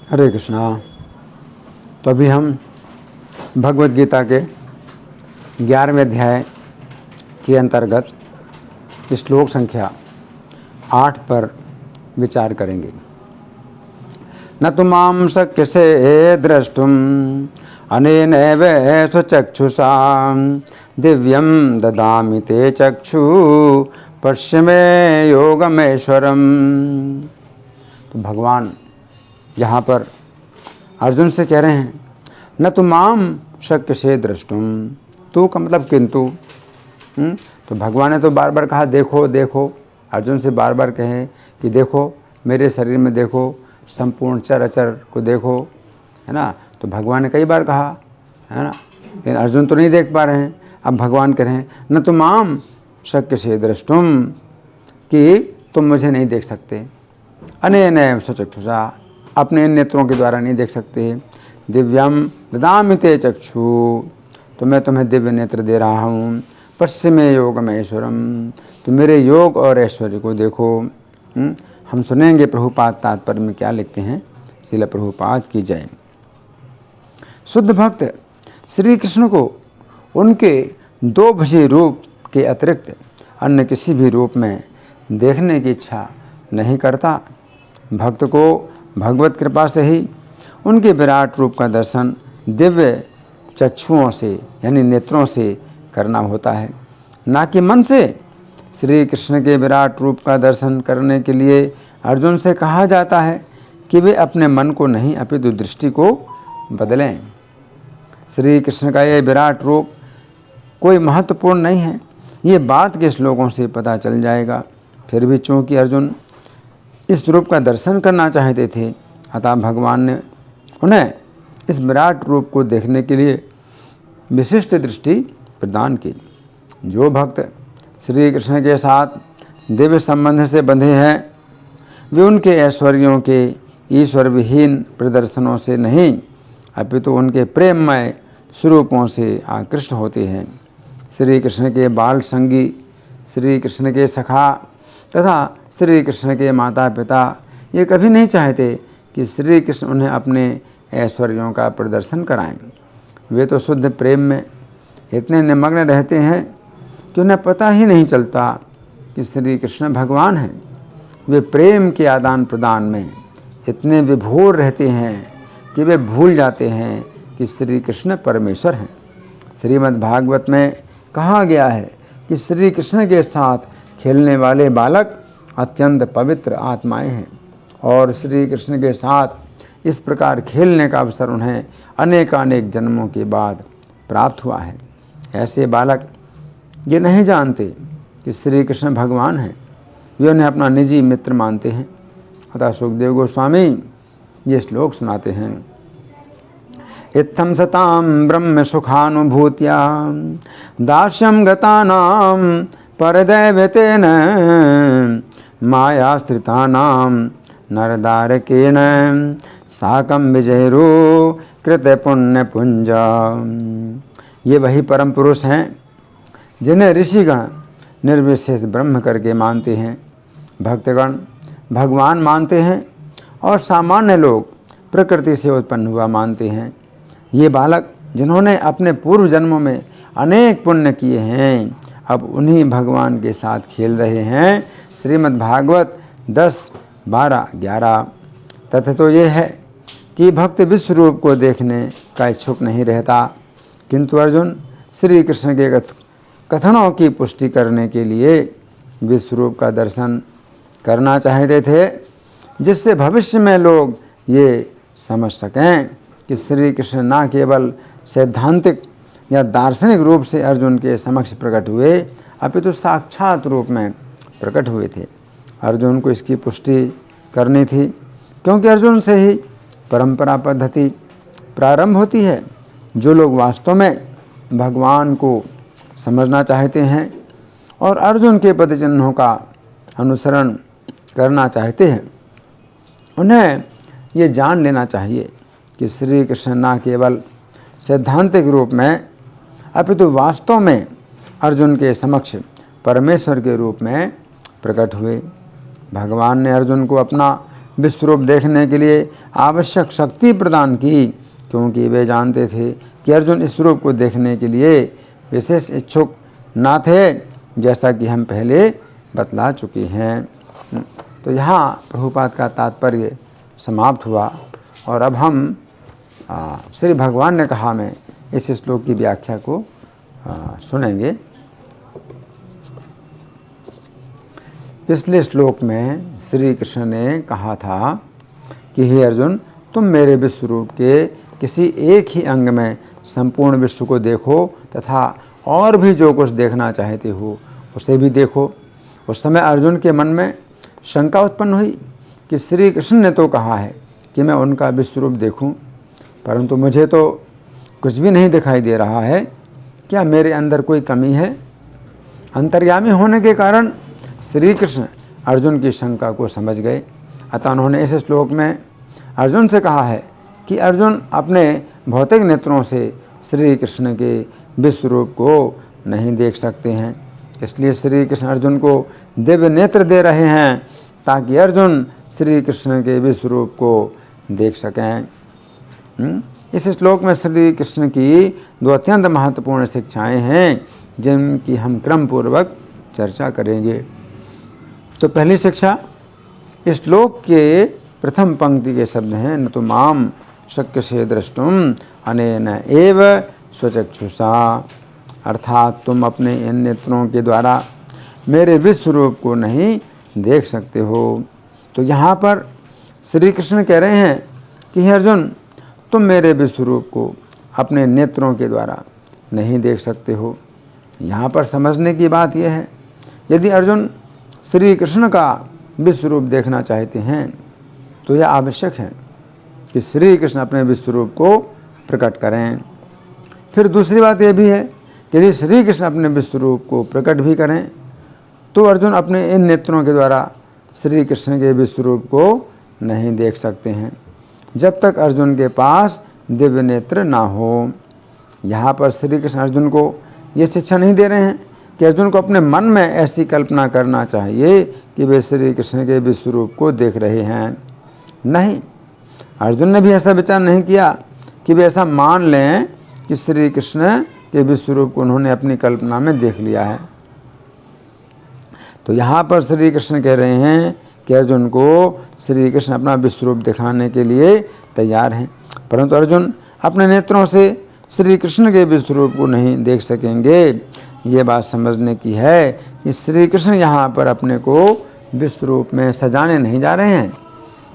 हरे कृष्णा। तो अभी हम भगवद गीता के 11वें अध्याय के अंतर्गत श्लोक संख्या 8 पर विचार करेंगे। न तो मां शक्यसे द्रष्टुम अनेनैव स्वचक्षुषा दिव्यं ददामि ते चक्षु पश्य मे योगमेश्वरम। तो भगवान यहाँ पर अर्जुन से कह रहे हैं, न तो माम शक्य से द्रष्टुम, तू का मतलब किंतु। तो भगवान ने तो बार बार कहा देखो देखो, अर्जुन से बार बार कहें कि देखो मेरे शरीर में, देखो संपूर्ण चराचर को देखो, है ना। तो भगवान ने कई बार कहा, है ना, लेकिन अर्जुन तो नहीं देख पा रहे हैं। अब भगवान कह रहे हैं न तो माम शक्य से द्रष्टुम, कि तुम मुझे नहीं देख सकते, अनेन स्वचक्षुषा, अपने नेत्रों के द्वारा नहीं देख सकते, दिव्यम ददामि ते चक्षु, तो मैं तुम्हें दिव्य नेत्र दे रहा हूँ, पश्य मे योगम ऐश्वरम, तो मेरे योग और ऐश्वर्य को देखो। हम सुनेंगे प्रभुपाद तात्पर्य में क्या लिखते हैं। श्रील प्रभुपाद की जय। शुद्ध भक्त श्री कृष्ण को उनके दो भुजी रूप के अतिरिक्त अन्य किसी भी रूप में देखने की इच्छा नहीं करता। भक्त को भगवत कृपा से ही उनके विराट रूप का दर्शन दिव्य चक्षुओं से यानी नेत्रों से करना होता है, ना कि मन से। श्री कृष्ण के विराट रूप का दर्शन करने के लिए अर्जुन से कहा जाता है कि वे अपने मन को नहीं अपितु दृष्टि को बदलें। श्री कृष्ण का यह विराट रूप कोई महत्वपूर्ण नहीं है, ये बात के श्लोकों से पता चल जाएगा। फिर भी चूँकि अर्जुन इस रूप का दर्शन करना चाहते थे, अतः भगवान ने उन्हें इस विराट रूप को देखने के लिए विशिष्ट दृष्टि प्रदान की। जो भक्त श्री कृष्ण के साथ दिव्य संबंध से बंधे हैं, वे उनके ऐश्वर्यों के ईश्वर विहीन प्रदर्शनों से नहीं अपितु उनके प्रेममय स्वरूपों से आकृष्ट होते हैं। श्री कृष्ण के बाल संगी, श्री कृष्ण के सखा तथा श्री कृष्ण के माता पिता ये कभी नहीं चाहते कि श्री कृष्ण उन्हें अपने ऐश्वर्यों का प्रदर्शन कराएं। वे तो शुद्ध प्रेम में इतने निमग्न रहते हैं कि उन्हें पता ही नहीं चलता कि श्री कृष्ण भगवान हैं। वे प्रेम के आदान प्रदान में इतने विभोर रहते हैं कि वे भूल जाते हैं कि श्री कृष्ण परमेश्वर हैं। श्रीमद् भागवत में कहा गया है कि श्री कृष्ण के साथ खेलने वाले बालक अत्यंत पवित्र आत्माएं हैं और श्री कृष्ण के साथ इस प्रकार खेलने का अवसर उन्हें अनेकानेक जन्मों के बाद प्राप्त हुआ है। ऐसे बालक ये नहीं जानते कि श्री कृष्ण भगवान हैं, वे उन्हें अपना निजी मित्र मानते हैं। अतः सुखदेव गोस्वामी ये श्लोक सुनाते हैं। इत्थं सतां ब्रह्म सुखानुभूत्या दास्यं गतानां परदैवतेन मायास्त्रितानां नरदारकेण साकं विजयरो कृत पुण्य पुंज। ये वही परम पुरुष हैं जिन्हें ऋषिगण निर्विशेष ब्रह्म करके मानते हैं, भक्तगण भगवान मानते हैं और सामान्य लोग प्रकृति से उत्पन्न हुआ मानते हैं। ये बालक जिन्होंने अपने पूर्व जन्मों में अनेक पुण्य किए हैं, अब उन्हीं भगवान के साथ खेल रहे हैं। श्रीमद् भागवत 10, 12, 11। तथ्य तो ये है कि भक्त विश्व रूप को देखने का इच्छुक नहीं रहता, किंतु अर्जुन श्री कृष्ण के कथनों की पुष्टि करने के लिए विश्व रूप का दर्शन करना चाहते थे, जिससे भविष्य में लोग ये समझ सकें कि श्री कृष्ण न केवल सैद्धांतिक या दार्शनिक रूप से अर्जुन के समक्ष प्रकट हुए, अपितु साक्षात रूप में प्रकट हुए थे। अर्जुन को इसकी पुष्टि करनी थी, क्योंकि अर्जुन से ही परंपरा पद्धति प्रारंभ होती है। जो लोग वास्तव में भगवान को समझना चाहते हैं और अर्जुन के पद चिन्हों का अनुसरण करना चाहते हैं, उन्हें ये जान लेना चाहिए कि श्री कृष्ण न केवल सैद्धांतिक रूप में अपितु वास्तव में अर्जुन के समक्ष परमेश्वर के रूप में प्रकट हुए। भगवान ने अर्जुन को अपना विश्वरूप देखने के लिए आवश्यक शक्ति प्रदान की, क्योंकि वे जानते थे कि अर्जुन इस रूप को देखने के लिए विशेष इच्छुक ना थे, जैसा कि हम पहले बतला चुके हैं। तो यहाँ प्रभुपाद का तात्पर्य समाप्त हुआ और अब हम श्री भगवान ने कहा में इस श्लोक की व्याख्या को सुनेंगे। पिछले श्लोक में श्री कृष्ण ने कहा था कि हे अर्जुन, तुम मेरे विश्वरूप के किसी एक ही अंग में संपूर्ण विश्व को देखो तथा और भी जो कुछ देखना चाहते हो उसे भी देखो। उस समय अर्जुन के मन में शंका उत्पन्न हुई कि श्री कृष्ण ने तो कहा है कि मैं उनका विश्वरूप देखूं, परंतु मुझे तो कुछ भी नहीं दिखाई दे रहा है। क्या मेरे अंदर कोई कमी है? अंतर्यामी होने के कारण श्री कृष्ण अर्जुन की शंका को समझ गए। अतः उन्होंने इस श्लोक में अर्जुन से कहा है कि अर्जुन अपने भौतिक नेत्रों से श्री कृष्ण के विश्वरूप को नहीं देख सकते हैं। इसलिए श्री कृष्ण अर्जुन को दिव्य नेत्र दे रहे हैं ताकि अर्जुन श्री कृष्ण के विश्वरूप को देख सकें। इस श्लोक में श्री कृष्ण की दो अत्यंत महत्वपूर्ण शिक्षाएं हैं जिनकी हम क्रम पूर्वक चर्चा करेंगे। तो पहली शिक्षा, इस श्लोक के प्रथम पंक्ति के शब्द हैं, न तो माम शक्य से द्रष्टुम अनेन एव स्वचक्षुषा, अर्थात तुम अपने इन नेत्रों के द्वारा मेरे विश्वरूप को नहीं देख सकते हो। तो यहाँ पर श्री कृष्ण कह रहे हैं कि हे अर्जुन, तुम मेरे विश्वरूप को अपने नेत्रों के द्वारा नहीं देख सकते हो। यहाँ पर समझने की बात यह है, यदि अर्जुन श्री कृष्ण का विश्वरूप देखना चाहते हैं तो यह आवश्यक है कि श्री कृष्ण अपने विश्वरूप को प्रकट करें। फिर दूसरी बात यह भी है कि यदि श्री कृष्ण अपने विश्वरूप को प्रकट भी करें तो अर्जुन अपने इन नेत्रों के द्वारा श्री कृष्ण के विश्वरूप को नहीं देख सकते हैं जब तक अर्जुन के पास दिव्य नेत्र ना हो। यहाँ पर श्री कृष्ण अर्जुन को ये शिक्षा नहीं दे रहे हैं कि अर्जुन को अपने मन में ऐसी कल्पना करना चाहिए कि वे श्री कृष्ण के विश्वरूप को देख रहे हैं। नहीं, अर्जुन ने भी ऐसा विचार नहीं किया कि वे ऐसा मान लें कि श्री कृष्ण के विश्वरूप को उन्होंने अपनी कल्पना में देख लिया है। तो यहाँ पर श्री कृष्ण कह रहे हैं कि अर्जुन को श्री कृष्ण अपना विश्वरूप दिखाने के लिए तैयार हैं, परंतु अर्जुन अपने नेत्रों से श्री कृष्ण के विश्वरूप को नहीं देख सकेंगे। ये बात समझने की है कि श्री कृष्ण यहाँ पर अपने को विश्वरूप में सजाने नहीं जा रहे हैं,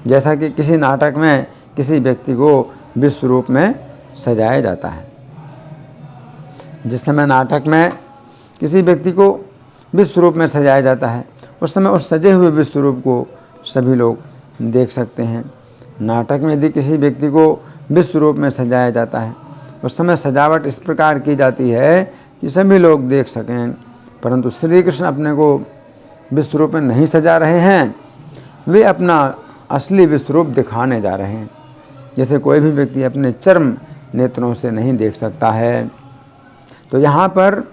जैसा कि किसी नाटक में किसी व्यक्ति को विश्वरूप में सजाया जाता है। जिस समय नाटक में किसी व्यक्ति को विश्वरूप में सजाया जाता है उस समय उस सजे हुए विश्वरूप को सभी लोग देख सकते हैं। नाटक में यदि किसी व्यक्ति को विश्वरूप में सजाया जाता है उस समय सजावट इस प्रकार की जाती है कि सभी लोग देख सकें, परंतु श्री कृष्ण अपने को विश्वरूप में नहीं सजा रहे हैं, वे अपना असली विश्वरूप दिखाने जा रहे हैं। जैसे कोई भी व्यक्ति अपने चर्म नेत्रों से नहीं देख सकता है। तो यहाँ पर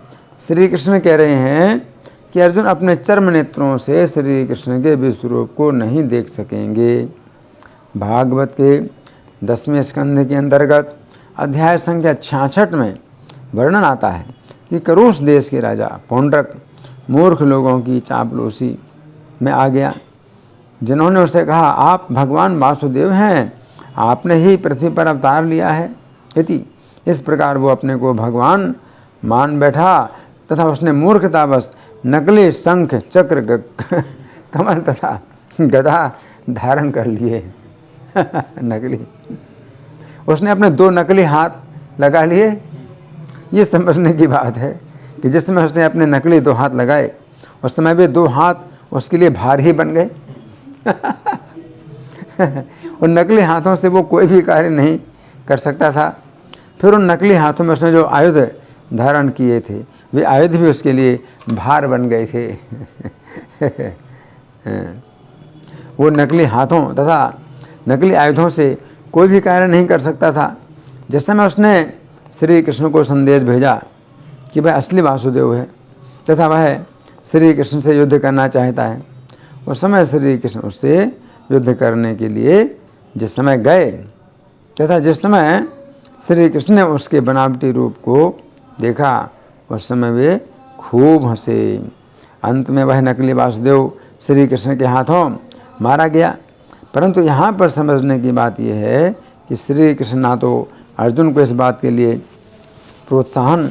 श्री कृष्ण कह रहे हैं कि अर्जुन अपने चर्म नेत्रों से श्री कृष्ण के विश्वरूप को नहीं देख सकेंगे। भागवत के 10वें स्कंध के अंतर्गत अध्याय संख्या 66 में वर्णन आता है कि करुष देश के राजा पौंड्रक मूर्ख लोगों की चापलूसी में आ गया, जिन्होंने उसे कहा, आप भगवान वासुदेव हैं, आपने ही पृथ्वी पर अवतार लिया है। इस प्रकार वो अपने को भगवान मान बैठा तथा उसने मूर्खतावश नकली शंख चक्र कमल तथा गदा धारण कर लिए। नकली, उसने अपने 2 नकली हाथ लगा लिए। ये समझने की बात है कि जिस समय उसने अपने नकली 2 हाथ लगाए उस समय वे 2 हाथ उसके लिए भार ही बन गए। उन नकली हाथों से वो कोई भी कार्य नहीं कर सकता था। फिर उन नकली हाथों में उसने जो आयुध धारण किए थे वे आयुध भी उसके लिए भार बन गए थे। वो नकली हाथों तथा नकली आयुधों से कोई भी कार्य नहीं कर सकता था। जिस समय उसने श्री कृष्ण को संदेश भेजा कि वह असली वासुदेव है तथा वह श्री कृष्ण से युद्ध करना चाहता है, उस समय श्री कृष्ण उससे युद्ध करने के लिए जिस समय गए तथा जिस समय श्री कृष्ण ने उसके बनावटी रूप को देखा उस समय वे खूब हंसे। अंत में वह नकली वासुदेव श्री कृष्ण के हाथों मारा गया। परंतु यहाँ पर समझने की बात यह है कि श्री कृष्ण ना तो अर्जुन को इस बात के लिए प्रोत्साहन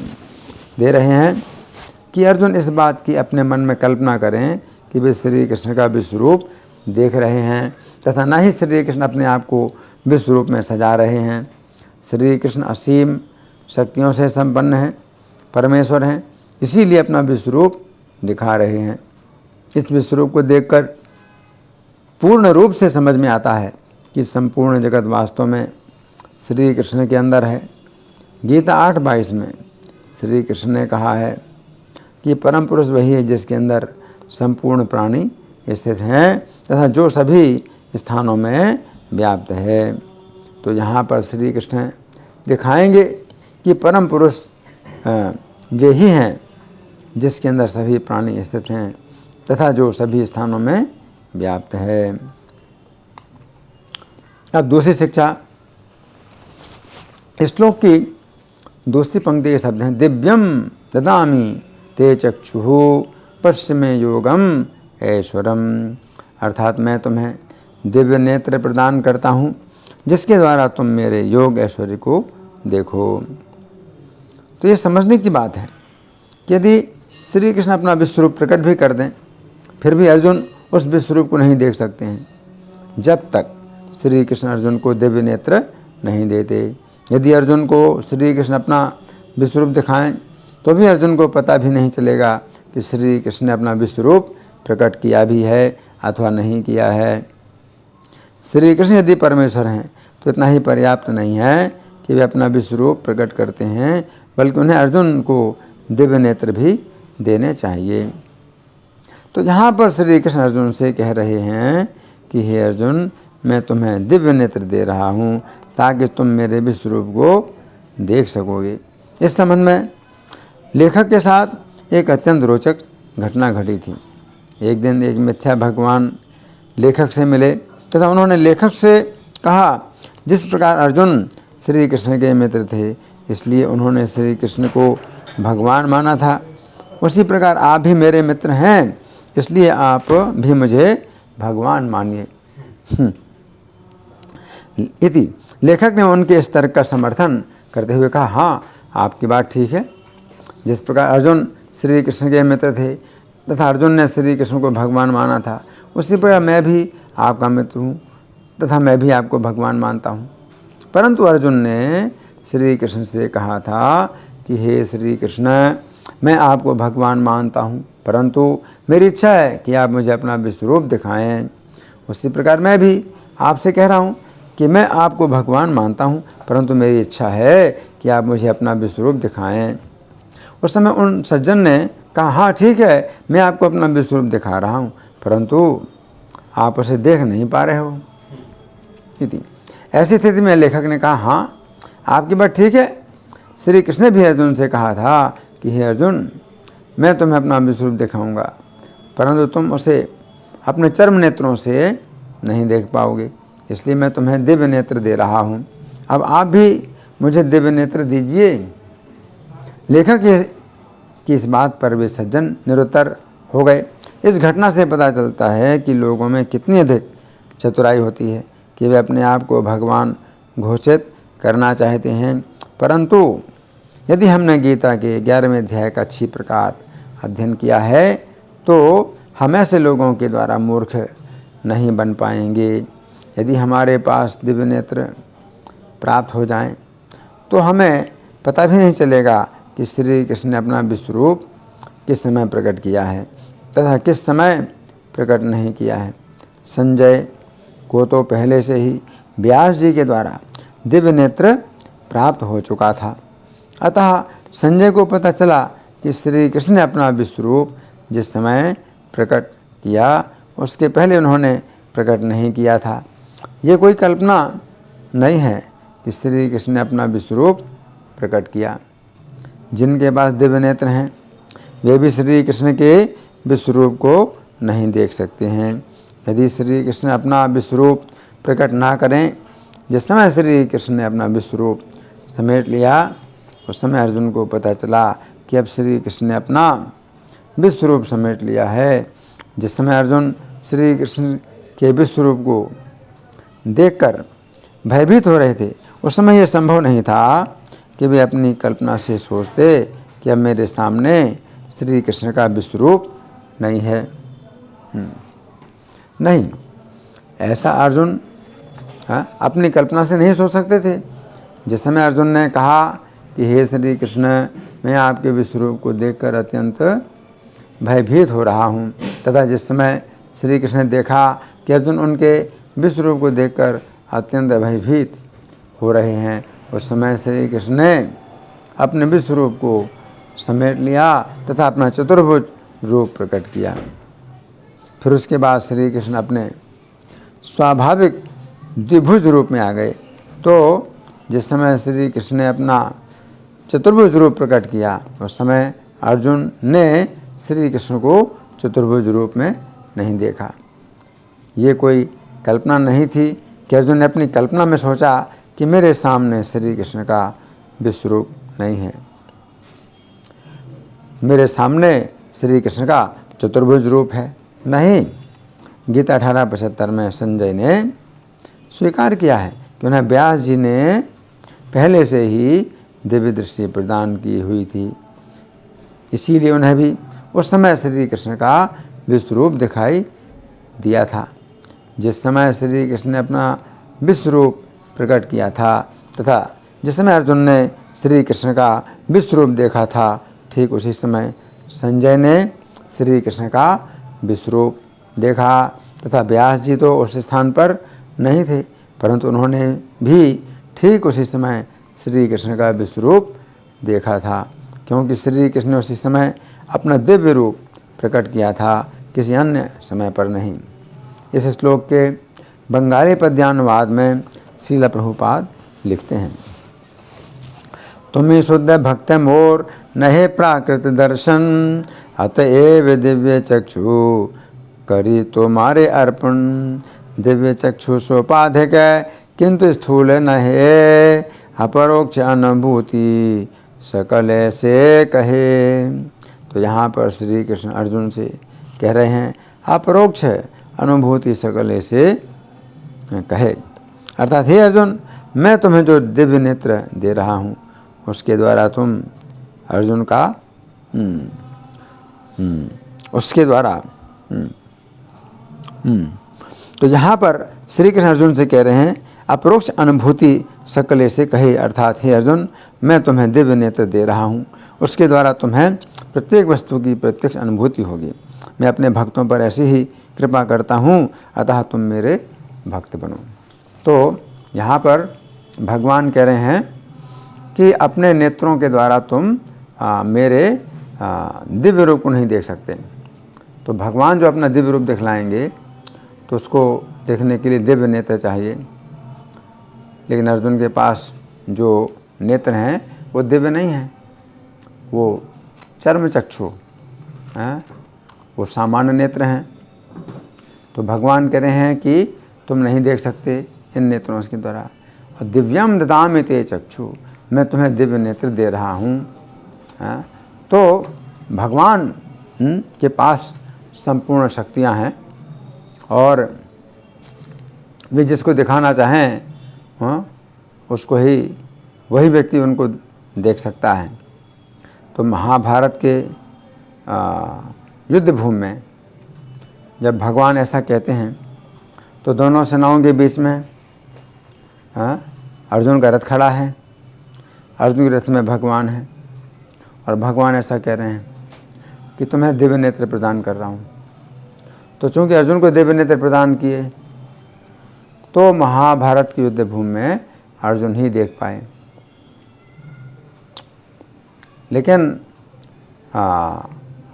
दे रहे हैं कि अर्जुन इस बात की अपने मन में कल्पना करें कि वे श्री कृष्ण का विश्वरूप देख रहे हैं, तथा न ही श्री कृष्ण अपने आप को विश्वरूप में सजा रहे हैं। श्री कृष्ण असीम शक्तियों से संपन्न हैं, परमेश्वर हैं, इसीलिए अपना विश्वरूप दिखा रहे हैं। इस विश्वरूप को देखकर पूर्ण रूप से समझ में आता है कि संपूर्ण जगत वास्तव में श्री कृष्ण के अंदर है। गीता 8:22 में श्री कृष्ण ने कहा है कि परम पुरुष वही है जिसके अंदर संपूर्ण प्राणी स्थित हैं तथा जो सभी स्थानों में व्याप्त है। तो यहाँ पर श्री कृष्ण दिखाएंगे कि परम पुरुष वे ही हैं जिसके अंदर सभी प्राणी स्थित हैं तथा जो सभी स्थानों में व्याप्त है। अब दूसरी शिक्षा, श्लोक की दूसरी पंक्ति के शब्द हैं, दिव्यम ददामि ते चक्षुः पश्चिमे योगम ऐश्वरम। अर्थात मैं तुम्हें दिव्य नेत्र प्रदान करता हूँ जिसके द्वारा तुम मेरे योग ऐश्वर्य को देखो। तो ये समझने की बात है कि यदि श्री कृष्ण अपना विश्वरूप प्रकट भी कर दें फिर भी अर्जुन उस विश्वरूप को नहीं देख सकते हैं जब तक श्री कृष्ण अर्जुन को दिव्य नेत्र नहीं देते। यदि अर्जुन को श्री कृष्ण अपना विश्वरूप दिखाएं तो भी अर्जुन को पता भी नहीं चलेगा कि श्री कृष्ण ने अपना विश्वरूप प्रकट किया भी है अथवा नहीं किया है। श्री कृष्ण यदि परमेश्वर हैं तो इतना ही पर्याप्त नहीं है कि वे अपना विश्वरूप प्रकट करते हैं, बल्कि उन्हें अर्जुन को दिव्य नेत्र भी देने चाहिए। तो यहाँ पर श्री कृष्ण अर्जुन से कह रहे हैं कि हे अर्जुन, मैं तुम्हें दिव्य नेत्र दे रहा हूँ ताकि तुम मेरे विश्वरूप को देख सकोगे। इस संबंध में लेखक के साथ एक अत्यंत रोचक घटना घटी थी। एक दिन एक मिथ्या भगवान लेखक से मिले तथा उन्होंने लेखक से कहा, जिस प्रकार अर्जुन श्री कृष्ण के मित्र थे इसलिए उन्होंने श्री कृष्ण को भगवान माना था, उसी प्रकार आप भी मेरे मित्र हैं इसलिए आप भी मुझे भगवान मानिए। इति लेखक ने उनके इस तर्क का समर्थन करते हुए कहा, हाँ आपकी बात ठीक है। जिस प्रकार अर्जुन श्री कृष्ण के मित्र थे तथा अर्जुन ने श्री कृष्ण को भगवान माना था, उसी प्रकार मैं भी आपका मित्र हूँ तथा मैं भी आपको भगवान मानता हूँ। परंतु अर्जुन ने श्री कृष्ण से कहा था कि हे श्री कृष्ण, मैं आपको भगवान मानता हूँ परंतु मेरी इच्छा है कि आप मुझे अपना विश्वरूप दिखाएं। उसी प्रकार मैं भी आपसे कह रहा हूँ कि मैं आपको भगवान मानता हूँ परंतु मेरी इच्छा है कि आप मुझे अपना विश्वरूप दिखाएं। उस समय उन सज्जन ने कहा, हाँ ठीक है, मैं आपको अपना विश्वरूप दिखा रहा हूँ परंतु आप उसे देख नहीं पा रहे हो। ऐसी स्थिति में लेखक ने कहा, हाँ आपकी बात ठीक है। श्री कृष्ण ने भी अर्जुन से कहा था कि हे अर्जुन, मैं तुम्हें अपना विश्वरूप दिखाऊंगा परंतु तुम उसे अपने चर्म नेत्रों से नहीं देख पाओगे, इसलिए मैं तुम्हें दिव्य नेत्र दे रहा हूँ। अब आप भी मुझे दिव्य नेत्र दीजिए। लेखक की इस बात पर वे सज्जन निरुत्तर हो गए। इस घटना से पता चलता है कि लोगों में कितनी अधिक चतुराई होती है कि वे अपने आप को भगवान घोषित करना चाहते हैं, परंतु यदि हमने गीता के 11वें अध्याय का अच्छी प्रकार अध्ययन किया है तो हम ऐसे लोगों के द्वारा मूर्ख नहीं बन पाएंगे। यदि हमारे पास दिव्य नेत्र प्राप्त हो जाएं तो हमें पता भी नहीं चलेगा कि श्री कृष्ण ने अपना विश्वरूप किस समय प्रकट किया है तथा किस समय प्रकट नहीं किया है। संजय को तो पहले से ही व्यास जी के द्वारा दिव्य नेत्र प्राप्त हो चुका था, अतः संजय को पता चला कि श्री कृष्ण ने अपना विश्वरूप जिस समय प्रकट किया उसके पहले उन्होंने प्रकट नहीं किया था। ये कोई कल्पना नहीं है कि श्री कृष्ण ने अपना विश्वरूप प्रकट किया। जिनके पास दिव्य नेत्र हैं वे भी श्री कृष्ण के विश्वरूप को नहीं देख सकते हैं। यदि श्री कृष्ण अपना विश्वरूप प्रकट ना करें, जिस समय श्री कृष्ण ने अपना विश्वरूप समेट लिया, उस समय अर्जुन को पता चला कि अब श्री कृष्ण ने अपना विश्वरूप समेट लिया है। जिस समय अर्जुन श्री कृष्ण के विश्वरूप को देखकर भयभीत हो रहे थे, उस समय यह संभव नहीं था कि वे अपनी कल्पना से सोचते कि अब मेरे सामने श्री कृष्ण का विश्वरूप नहीं है। नहीं, ऐसा अर्जुन अपनी कल्पना से नहीं सोच सकते थे। जिस समय अर्जुन ने कहा कि हे श्री कृष्ण, मैं आपके विश्वरूप को देखकर अत्यंत भयभीत हो रहा हूँ, तथा जिस समय श्री कृष्ण ने देखा कि अर्जुन उनके विश्वरूप को देखकर अत्यंत भयभीत हो रहे हैं, उस समय श्री कृष्ण ने अपने विश्वरूप को समेट लिया तथा अपना चतुर्भुज रूप प्रकट किया। फिर उसके बाद श्री कृष्ण अपने स्वाभाविक द्विभुज रूप में आ गए। तो जिस समय श्री कृष्ण ने अपना चतुर्भुज रूप प्रकट किया, उस समय अर्जुन ने श्री कृष्ण को चतुर्भुज रूप में नहीं देखा। ये कोई कल्पना नहीं थी कि अर्जुन ने अपनी कल्पना में सोचा कि मेरे सामने श्री कृष्ण का विश्वरूप नहीं है, मेरे सामने श्री कृष्ण का चतुर्भुज रूप है। नहीं, गीता 18:75 में संजय ने स्वीकार किया है कि उन्हें व्यास जी ने पहले से ही दिव्य दृष्टि प्रदान की हुई थी, इसीलिए उन्हें भी उस समय श्री कृष्ण का विश्वरूप दिखाई दिया था। जिस समय श्री कृष्ण ने अपना विश्वरूप प्रकट किया था तथा जिस समय अर्जुन ने श्री कृष्ण का विश्वरूप देखा था, ठीक उसी समय संजय ने श्री कृष्ण का विश्वरूप देखा तथा व्यास जी तो उस स्थान पर नहीं थे, परंतु उन्होंने भी ठीक उसी समय श्री कृष्ण का विश्वरूप देखा था, क्योंकि श्री कृष्ण ने उसी समय अपना दिव्य रूप प्रकट किया था, किसी अन्य समय पर नहीं। इस श्लोक के बंगाली पद्यानुवाद में श्रील प्रभुपाद लिखते हैं, तुम्हें शुद्ध भक्त मोर नहे प्राकृत दर्शन, अतएव दिव्य चक्षु करी तुम्हारे अर्पण। दिव्य चक्षु सोपाधिक किंतु स्थूल नहे, अपरोक्ष अनुभूति सकल से कहे। तो यहाँ पर श्री कृष्ण अर्जुन से कह रहे हैं, अपरोक्ष अनुभूति सकल से कहे, अर्थात हे अर्जुन, मैं तुम्हें जो दिव्य नेत्र दे रहा हूँ उसके द्वारा तुम अर्जुन का उसके द्वारा तो यहाँ पर श्री कृष्ण अर्जुन से कह रहे हैं, अपरोक्ष अनुभूति सकल से कहे, अर्थात हे अर्जुन, मैं तुम्हें दिव्य नेत्र दे रहा हूँ, उसके द्वारा तुम्हें प्रत्येक वस्तु की प्रत्यक्ष अनुभूति होगी। मैं अपने भक्तों पर ऐसी ही कृपा करता हूँ, अतः तुम मेरे भक्त बनो। तो यहाँ पर भगवान कह रहे हैं कि अपने नेत्रों के द्वारा तुम मेरे दिव्य रूप को नहीं देख सकते। तो भगवान जो अपना दिव्य रूप दिखलाएंगे तो उसको देखने के लिए दिव्य नेत्र चाहिए, लेकिन अर्जुन के पास जो नेत्र हैं वो दिव्य नहीं हैं, वो चर्म चक्षु हैं, वो सामान्य नेत्र हैं। तो भगवान कह रहे हैं कि तुम नहीं देख सकते इन नेत्रों के द्वारा, और दिव्यम ददामि ते चक्षु, मैं तुम्हें दिव्य नेत्र दे रहा हूँ। तो भगवान के पास संपूर्ण शक्तियाँ हैं और वे जिसको दिखाना चाहें उसको ही वही व्यक्ति उनको देख सकता है। तो महाभारत के युद्ध भूमि में जब भगवान ऐसा कहते हैं तो दोनों सेनाओं के बीच में अर्जुन का रथ खड़ा है, अर्जुन के रथ में भगवान है, और भगवान ऐसा कह रहे हैं कि तुम्हें दिव्य नेत्र प्रदान कर रहा हूँ। तो चूंकि अर्जुन को दिव्य नेत्र प्रदान किए तो महाभारत की युद्ध भूमि में अर्जुन ही देख पाए, लेकिन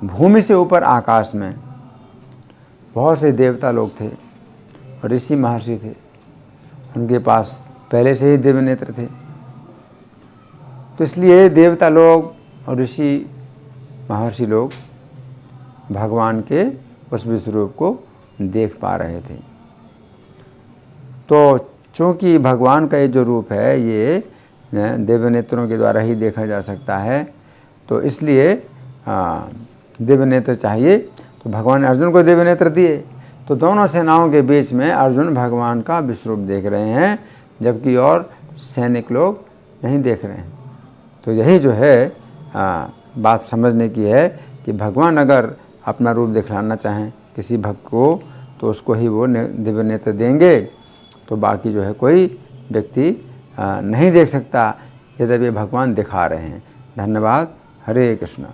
भूमि से ऊपर आकाश में बहुत से देवता लोग थे और ऋषि महर्षि थे, उनके पास पहले से ही दिव्य नेत्र थे। तो इसलिए देवता लोग और ऋषि महर्षि लोग भगवान के उस विश्वरूप को देख पा रहे थे। तो चूँकि भगवान का ये जो रूप है ये दिव्य नेत्रों के द्वारा ही देखा जा सकता है, तो इसलिए दिव्य नेत्र चाहिए। तो भगवान ने अर्जुन को दिव्य नेत्र दिए। तो दोनों सेनाओं के बीच में अर्जुन भगवान का विश्वरूप देख रहे हैं, जबकि और सैनिक लोग नहीं देख रहे हैं। तो यही जो है बात समझने की है कि भगवान अगर अपना रूप दिखलाना चाहें किसी भक्त को, तो उसको ही वो दिव्य नेत्र देंगे। तो बाकी जो है कोई व्यक्ति नहीं देख सकता, यद्यपि भगवान दिखा रहे हैं। धन्यवाद। हरे कृष्णा।